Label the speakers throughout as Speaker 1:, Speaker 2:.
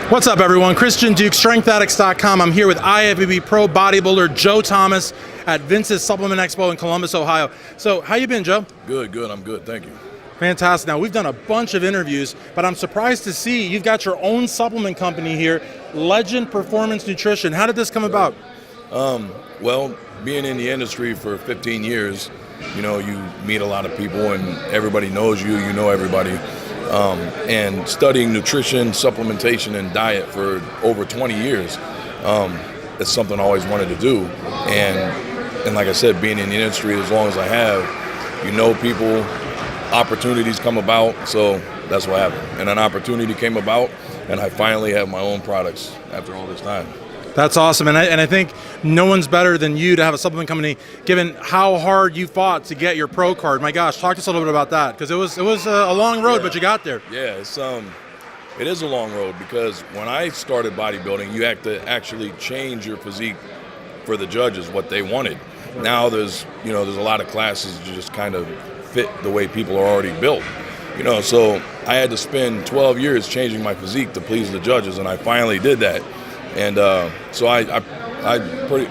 Speaker 1: What's up, everyone? Christian Duke, StrengthAddicts.com. I'm here with IFBB Pro bodybuilder Joe Thomas at Vince's Supplement Expo in Columbus, Ohio. So, how you been, Joe?
Speaker 2: Good. I'm good. Thank you.
Speaker 1: Fantastic. Now, we've done a bunch of interviews, but I'm surprised to see you've got your own supplement company here, Legend Performance Nutrition. How did this come about?
Speaker 2: Well, being in the industry for 15 years, you meet a lot of people and everybody knows you, you know everybody. And studying nutrition, supplementation, and diet for over 20 years, it's something I always wanted to do. And like I said, being in the industry as long as I have, people, opportunities come about, so that's what happened. And an opportunity came about, and I finally have my own products after all this time.
Speaker 1: That's awesome, and I think no one's better than you to have a supplement company, given how hard you fought to get your pro card. My gosh, talk to us a little bit about that, because it was a long road, but you got there.
Speaker 2: Yeah, it is a long road, because when I started bodybuilding, you have to actually change your physique for the judges, what they wanted. Now there's a lot of classes that just kind of fit the way people are already built. So I had to spend 12 years changing my physique to please the judges, and I finally did that. And so I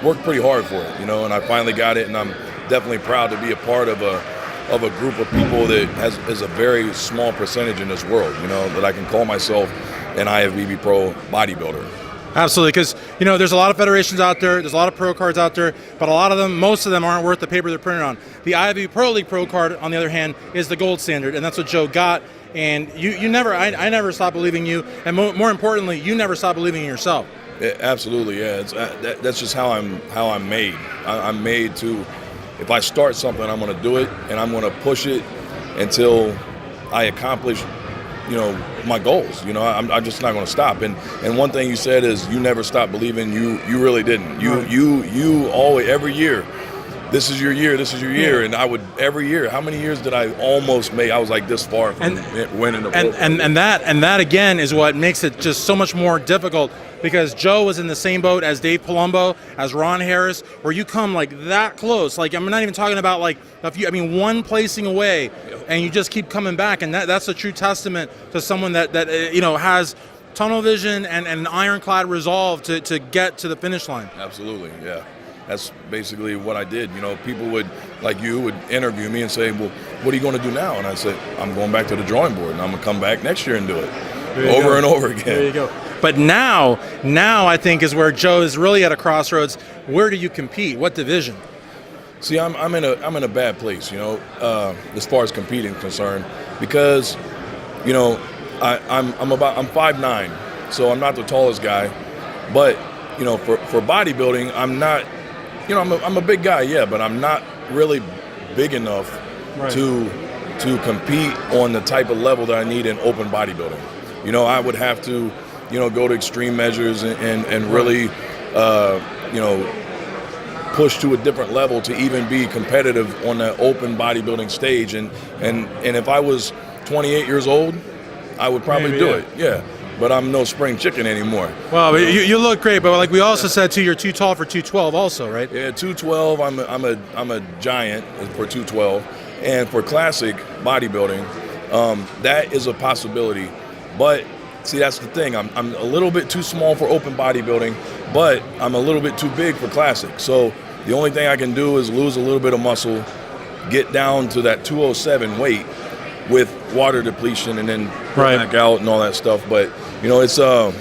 Speaker 2: worked pretty hard for it, and I finally got it, and I'm definitely proud to be a part of a group of people that is a very small percentage in this world, that I can call myself an IFBB Pro bodybuilder.
Speaker 1: Absolutely, because there's a lot of federations out there, there's a lot of pro cards out there, but most of them aren't worth the paper they're printed on. The IFBB Pro League pro card, on the other hand, is the gold standard, and that's what Joe got. And I never stopped believing you, and more importantly, you never stopped believing in yourself.
Speaker 2: Yeah, absolutely, yeah. That's just how I'm made. I'm made to, if I start something, I'm going to do it, and I'm going to push it until I accomplish, my goals. I'm just not going to stop. And one thing you said is you never stopped believing. You really didn't. You always, every year, this is your year, this is your year. And I would, every year, how many years did I almost make? I was like this far from winning the Pro League.
Speaker 1: And that again is what makes it just so much more difficult, because Joe was in the same boat as Dave Palumbo, as Ron Harris, where you come like that close. Like, I'm not even talking about like one placing away, and you just keep coming back. And that's a true testament to someone that has tunnel vision and an ironclad resolve to get to the finish line.
Speaker 2: Absolutely, yeah. That's basically what I did. People would interview me and say, well, what are you going to do now? And I said, I'm going back to the drawing board, and I'm going to come back next year and do it over and over again.
Speaker 1: There you go. But now I think is where Joe is really at a crossroads. Where do you compete? What division?
Speaker 2: See, I'm in a bad place, as far as competing is concerned, because, I'm 5'9", so I'm not the tallest guy, but for bodybuilding, I'm not, I'm a big guy, yeah, but I'm not really big enough to compete on the type of level that I need in open bodybuilding. I would have to, go to extreme measures and really, push to a different level to even be competitive on the open bodybuilding stage. And if I was 28 years old, I would probably do it, yeah. But I'm no spring chicken anymore.
Speaker 1: Well, you look great, but like we also said too, you're too tall for 212 also, right?
Speaker 2: Yeah, 212, I'm a giant for 212. And for classic bodybuilding, that is a possibility. But see, that's the thing. I'm a little bit too small for open bodybuilding, but I'm a little bit too big for classic. So the only thing I can do is lose a little bit of muscle, get down to that 207 weight with water depletion, and then back out and all that stuff. But it's I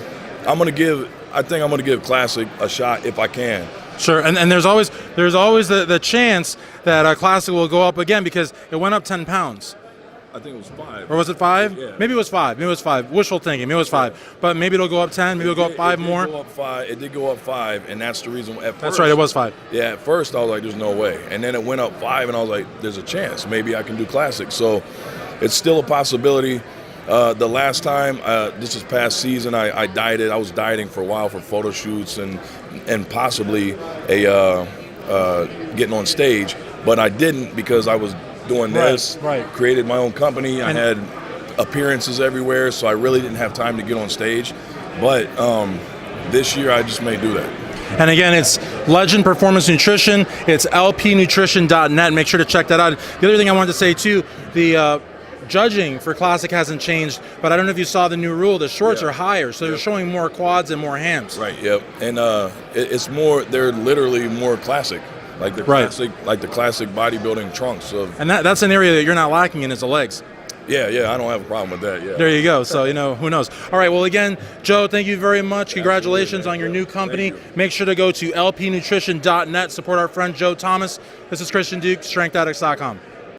Speaker 2: think I'm gonna give classic a shot if I can.
Speaker 1: Sure, and there's always the chance that classic will go up again, because it went up 10 pounds.
Speaker 2: I think it was 5.
Speaker 1: Or was it 5?
Speaker 2: Yeah.
Speaker 1: Maybe it was 5. Wishful thinking. Maybe it was 5. But maybe it'll go up 10. Maybe it'll go up 5 more.
Speaker 2: It did go up 5, and that's the reason.
Speaker 1: That's right. It was 5.
Speaker 2: Yeah. At first, I was like, "There's no way," and then it went up 5, and I was like, "There's a chance. Maybe I can do classic." So, it's still a possibility. The last time, this is past season, I dieted. I was dieting for a while for photo shoots and possibly getting on stage, but I didn't, because I was doing this, created my own company. I had appearances everywhere, so I really didn't have time to get on stage. But this year, I just may do that.
Speaker 1: And again, it's Legend Performance Nutrition. It's lpnutrition.net. Make sure to check that out. The other thing I wanted to say too, judging for Classic hasn't changed, but I don't know if you saw the new rule. The shorts
Speaker 2: Yeah.
Speaker 1: are higher, so they're showing more quads and more hams.
Speaker 2: Right. Yep. And it's more. They're literally more classic, like the
Speaker 1: Right.
Speaker 2: classic bodybuilding trunks of.
Speaker 1: And that's an area that you're not lacking in is the legs.
Speaker 2: Yeah. I don't have a problem with that. Yeah.
Speaker 1: There you go. So, who knows? All right. Well, again, Joe, thank you very much. Congratulations on your new company.
Speaker 2: Thank you.
Speaker 1: Make sure to go to lpnutrition.net. Support our friend Joe Thomas. This is Christian Duke, StrengthAddicts.com.